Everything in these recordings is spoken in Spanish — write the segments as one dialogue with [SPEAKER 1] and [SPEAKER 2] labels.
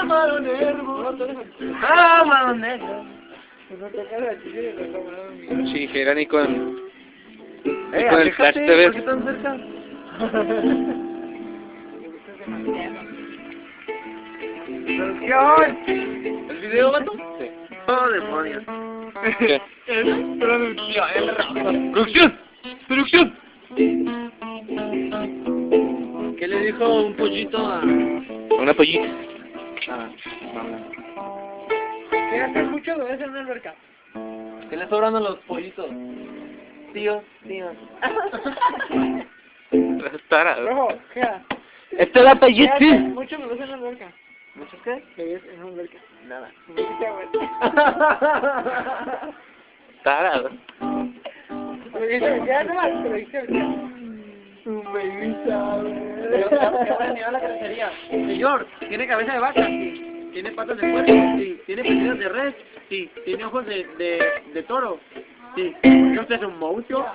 [SPEAKER 1] camarón negro.
[SPEAKER 2] Camarón negro.
[SPEAKER 3] Sí, Gerani con el Flash
[SPEAKER 1] Aléjate,
[SPEAKER 3] TV.
[SPEAKER 1] ¿por qué tan cerca? ¡Producción! ¿El video, vato?
[SPEAKER 3] Sí.
[SPEAKER 1] ¡Oh, demonios!
[SPEAKER 3] ¿Qué?
[SPEAKER 1] ¡Producción! ¡Producción! ¿Qué le dijo un pollito a...?
[SPEAKER 3] Una pollita.
[SPEAKER 2] Quiero hacer mucho bebés en una alberca.
[SPEAKER 1] ¿Qué le sobran a los pollitos?
[SPEAKER 2] Tío.
[SPEAKER 3] Tarado.
[SPEAKER 2] Rojo, ¿qué?
[SPEAKER 3] Esto era para YouTube.
[SPEAKER 2] Mucho bebés en una alberca.
[SPEAKER 1] ¿Muchos qué?
[SPEAKER 2] Bebés en una alberca.
[SPEAKER 1] Nada.
[SPEAKER 3] Tarado.
[SPEAKER 2] Ya no más, te lo dije.
[SPEAKER 1] Un baby sabe.
[SPEAKER 2] ¿Qué habrá venido a la carnicería?
[SPEAKER 1] Señor, ¿tiene cabeza de vaca? Sí. ¿Tiene patas de puerco? Sí. ¿Tiene pezuñas de res? Sí. ¿Tiene ojos de toro? Sí. ¿Qué usted es un monstruo?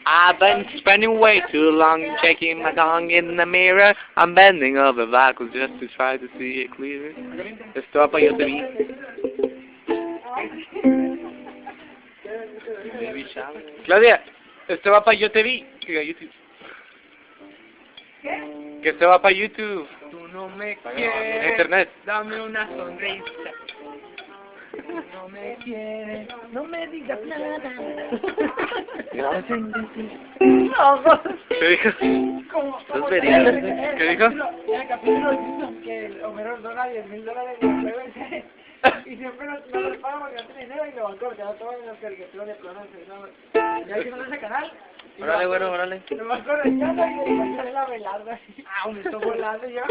[SPEAKER 3] I've been spending way too long checking my tongue in the mirror. I'm bending over backwards just to try to see it clearer. Esto va para YouTube. Claudia, esto va para YouTube. Diga YouTube. Que esto va para YouTube.
[SPEAKER 2] Tú no me
[SPEAKER 3] En
[SPEAKER 2] quieres.
[SPEAKER 3] Internet.
[SPEAKER 2] Dame una sonrisa. No me quieres. No me digas nada.
[SPEAKER 3] ¿Qué dijo?
[SPEAKER 2] Como
[SPEAKER 3] ¿Qué dijo?
[SPEAKER 2] En el capítulo dice que el Homero dona $10,000 y y siempre no le pagan porque no tiene dinero y lo van cortando todo en las caricaturas de planos. Ya que no le ese canal.
[SPEAKER 1] Órale, bueno, órale.
[SPEAKER 2] Lo van correteando y le sale la velarda así. Un esto volando y yo.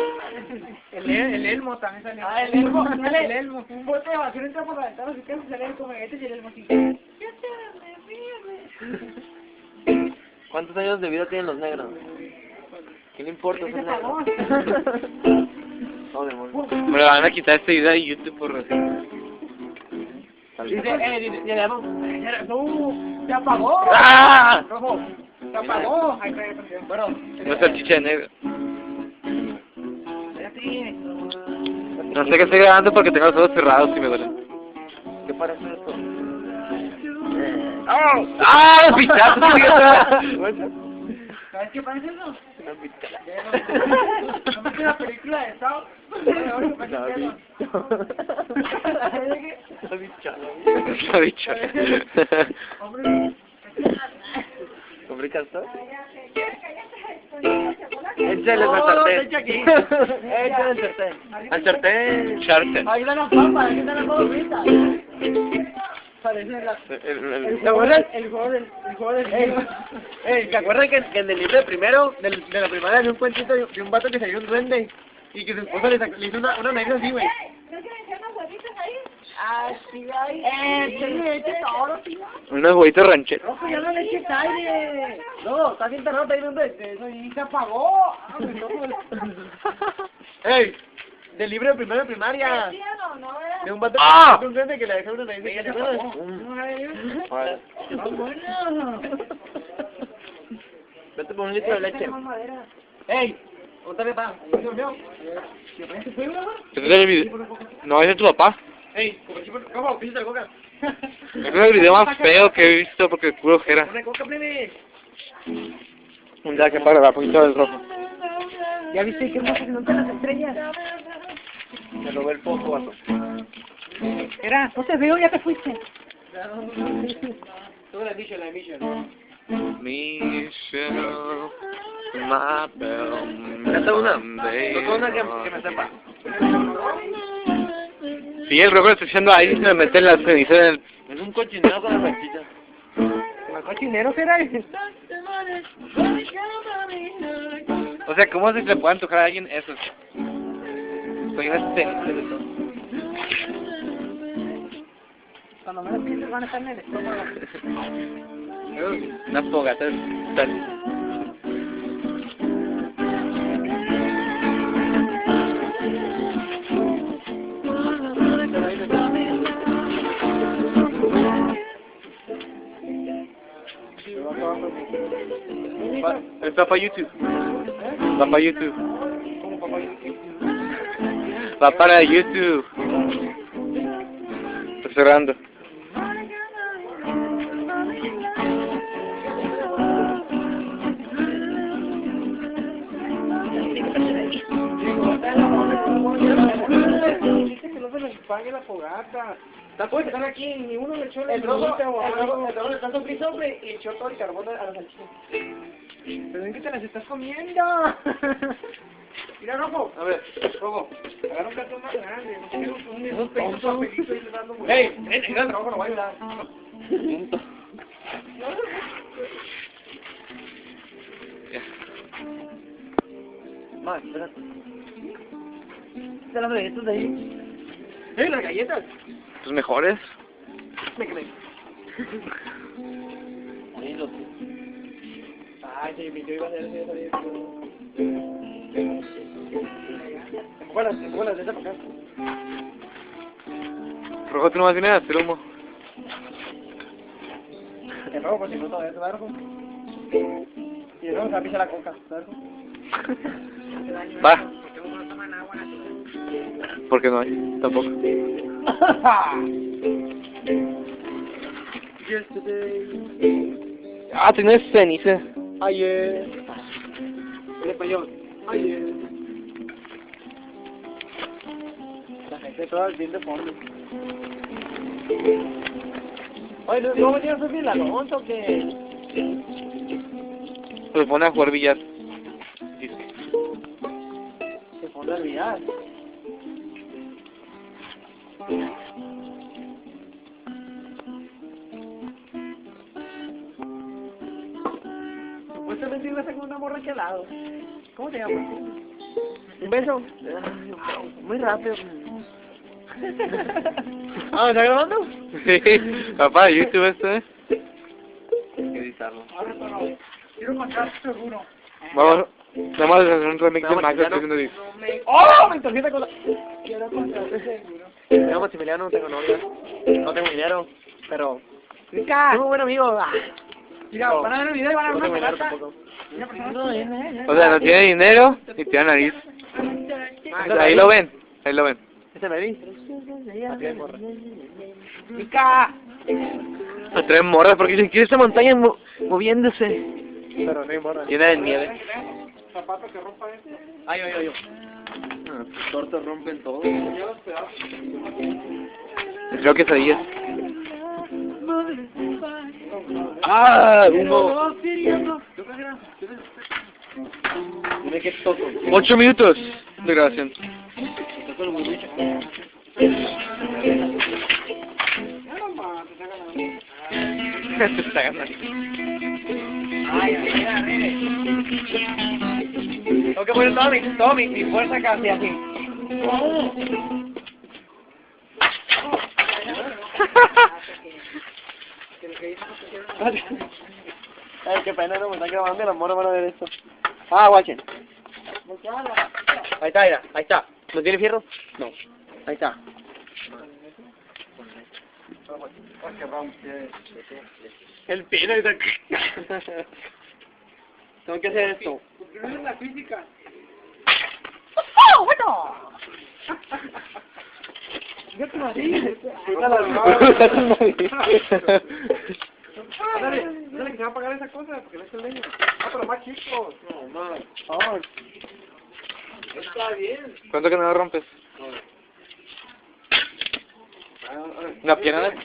[SPEAKER 2] El elmo también sale. El elmo. El elmo. Un bote de basura entra por la ventana así que se sale el comeguete y el elmo así.
[SPEAKER 1] ¿Cuántos años de vida tienen los negros? ¿Qué le importa
[SPEAKER 2] Se
[SPEAKER 1] ser
[SPEAKER 2] pagó.
[SPEAKER 1] negro? No, demonios.
[SPEAKER 3] Me lo van a quitar este video de YouTube por así.
[SPEAKER 2] Dice, se apagó.
[SPEAKER 3] ¡Ah!
[SPEAKER 2] Rojo, se apagó.
[SPEAKER 1] Bueno,
[SPEAKER 3] Una salchicha de negro. No sé qué estoy grabando porque tengo los ojos cerrados y me duelen.
[SPEAKER 1] ¿qué parece esto?
[SPEAKER 3] ¡Ah! ¡Pichazo!
[SPEAKER 2] ¿Sabes qué parece eso?
[SPEAKER 1] Una pistola.
[SPEAKER 2] ¿No viste la película de Sao?
[SPEAKER 1] Una pistola.
[SPEAKER 3] Lo he dicho.
[SPEAKER 2] Hombre,
[SPEAKER 1] ¿Hombre castor?
[SPEAKER 3] Échale al
[SPEAKER 2] echa
[SPEAKER 3] sartén.
[SPEAKER 2] aquí.
[SPEAKER 1] Échale el sartén.
[SPEAKER 3] Al sartén. Sartén.
[SPEAKER 2] Ahí están las papas, ahí están las papas fritas. Parece el juego del...
[SPEAKER 1] ¿Se acuerdan que en el libro de primero, de la primaria, había un cuentito de un vato que salió un duende? Y que su esposa le hizo una nariz así, güey.
[SPEAKER 4] ¿No quieren echar unos huevitos ahí?
[SPEAKER 2] Ah, sí, ahí. Eche todo, tío.
[SPEAKER 3] Unos huevitos rancheros.
[SPEAKER 2] Rojo, ya no le eches aire. No, está bien tarado, está ahí donde eso y se apagó.
[SPEAKER 1] ¡Ey! Del libro de primero de primaria.
[SPEAKER 4] ¿Sí o no? ¿No era?
[SPEAKER 1] De un vato
[SPEAKER 3] ¡Ah!
[SPEAKER 1] de un duende que le dejó una nariz así. ¿Te acuerdas?
[SPEAKER 3] Vale.
[SPEAKER 2] Bueno.
[SPEAKER 1] Vete por un litro de leche. ¡Ey! Contame, pa. ¿Se durmió?
[SPEAKER 3] ¿Este es el video? No, ese es tu papá.
[SPEAKER 1] ¡Ey! ¿Cómo? ¿Píllate la coca?
[SPEAKER 3] Este es el video más feo que he visto porque puro ojera.
[SPEAKER 1] ¡Una coca, plebe!
[SPEAKER 3] Un día que para la poquito del rojo.
[SPEAKER 2] ¿Ya viste qué hermoso se notan las estrellas?
[SPEAKER 1] Me robé el foco, vato.
[SPEAKER 2] Era, no te veo, ya te fuiste.
[SPEAKER 1] Tú la Michelle, la Michelle.
[SPEAKER 3] Michelle, my bell.
[SPEAKER 1] Canta una. Toca una que me sepa.
[SPEAKER 3] Sí, el rojo lo está echando ahí y se me mete la ceniza en el...
[SPEAKER 1] Es un cochinero con la salchicha.
[SPEAKER 2] ¿Los cochineros era ese?
[SPEAKER 3] O sea, ¿cómo se le puede antojar a alguien eso? Soy una ceniza de todo.
[SPEAKER 2] Cuando menos pienses van a estar en el estómago.
[SPEAKER 3] Una fogata de tal. Está para YouTube. Está para YouTube. Va para YouTube. Está cerrando.
[SPEAKER 2] Dice que no se les pague la fogata.
[SPEAKER 1] Puedes
[SPEAKER 2] Están aquí, ni uno le echó la
[SPEAKER 1] El rojo
[SPEAKER 2] minita o algo.
[SPEAKER 1] le está sofrito, hombre, y echó todo el carbón a la salchicha.
[SPEAKER 2] Pero es que te las estás comiendo. Mira, Rojo.
[SPEAKER 1] A ver, rojo.
[SPEAKER 2] Agarra un cartón más grande. No quiero un papelito y le dando vueltas.
[SPEAKER 1] ¡Ey! ¡Ven, el rojo no va a ayudar! Más, espérate. ¿Están las galletas de ahí? ¡Ey, las galletas!
[SPEAKER 3] ¿Tus mejores?
[SPEAKER 1] Me crees. Ay, sí, mi tío iba a hacer eso. Empujalas, esa para acá.
[SPEAKER 3] Rojo, tú no vas a venir a hacer humo.
[SPEAKER 1] El rojo, pues si no todavía te va rojo. Y el rojo se pisa la coca, ¿sabes?
[SPEAKER 3] Va. Porque no hay, tampoco. Ah, tienes ceniza.
[SPEAKER 1] Ayer. En español. Ayer. La gente toda bien deforme. Oye, ¿no me tienes subir la loncha o qué?
[SPEAKER 3] Se pone a jugar billar.
[SPEAKER 1] Se pone a olvidar. Supuestamente iba a sacar una morra aquí al lado. ¿Cómo te llamas? ¿Un beso? Muy rápido. Ah, ¿me está grabando?
[SPEAKER 3] Sí, papá, YouTube esto, ¿eh? Hay que editarlo.
[SPEAKER 2] Quiero matar seguro.
[SPEAKER 3] Vamos, vamos a hacer un remix de Max haciendo disco.
[SPEAKER 1] ¡Oh! Me tarjeta con la...
[SPEAKER 2] Quiero matar seguro.
[SPEAKER 1] Yo, Maximiliano, no tengo novia. No tengo dinero, pero... ¡Rica! Muy buen amigo.
[SPEAKER 2] Mira, van a ver el video y van a ver
[SPEAKER 1] No tengo
[SPEAKER 2] una
[SPEAKER 1] dinero
[SPEAKER 2] fogata.
[SPEAKER 1] tampoco.
[SPEAKER 3] O sea, no tiene dinero y tiene nariz. Ahí lo ven, ahí lo ven.
[SPEAKER 1] ¿Ese me vi?
[SPEAKER 2] ¡Rica!
[SPEAKER 3] Me traen morras porque dicen que esta montaña moviéndose.
[SPEAKER 1] Pero no hay morra.
[SPEAKER 3] Llena de nieve.
[SPEAKER 2] Zapato que rompa ese.
[SPEAKER 1] Ay.
[SPEAKER 3] Tortas rompen todo. Creo que sabías. ¡Ah! Humo.
[SPEAKER 1] Dime qué toco.
[SPEAKER 3] 8 minutos de grabación. Se está ganando.
[SPEAKER 1] Tengo que poner toda mi fuerza casi así. Ay, qué pena, no me están grabando y las morras van a ver esto. Ah, guachen. Ahí está, mira, ahí está. ¿No tiene fierro? No. Ahí está. El pino está aquí. Tengo que hacer esto.
[SPEAKER 2] Porque no es la física.
[SPEAKER 1] ¡Oh, bueno!
[SPEAKER 2] Yo te lo digo. Dale, dale que se va a pagar esa cosa, porque no es el leño. Ah, pero más chicos. No, más.
[SPEAKER 1] Oh,
[SPEAKER 2] Está bien.
[SPEAKER 3] ¿Cuánto que no lo rompes? ¿Una pierna?
[SPEAKER 2] Dale,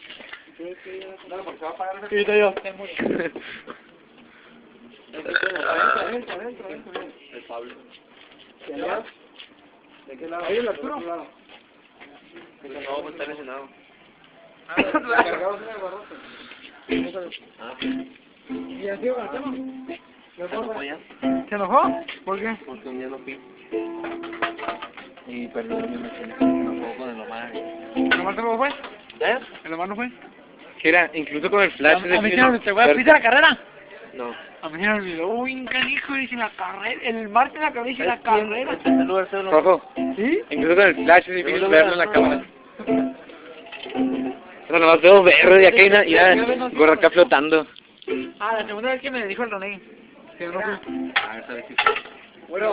[SPEAKER 2] porque se va a pagar esa cosa.
[SPEAKER 1] quito yo.
[SPEAKER 2] Adentro.
[SPEAKER 3] El Pablo.
[SPEAKER 2] ¿De qué lado? Ahí el Arturo.
[SPEAKER 3] No, pues está lesionado.
[SPEAKER 2] Cargados en el barrote. ¿Y así va el tema? ¿Se enojó? ¿Por qué?
[SPEAKER 3] Porque un día lo fui. Y perdí mi mecánica. No puedo con el Omar.
[SPEAKER 2] ¿El Omar tampoco fue?
[SPEAKER 3] ¿Eh?
[SPEAKER 2] ¿El Omar no fue?
[SPEAKER 3] Que era, incluso con el flash.
[SPEAKER 2] A mí se me olvidó. ¿Fuiste a la carrera?
[SPEAKER 3] No.
[SPEAKER 2] A mí se me olvidó. Uy, un canijo, dice la carrera. El martes la carrera dice la carrera.
[SPEAKER 3] Rojo.
[SPEAKER 2] ¿Sí?
[SPEAKER 3] Incluso con el flash es difícil verlo en la cámara. O sea, nomás veo verde y acá y nada, gorro acá flotando.
[SPEAKER 2] Ah, la segunda vez que me dijo el René. Que no fui.
[SPEAKER 3] A ver, a ver si...
[SPEAKER 2] Bueno,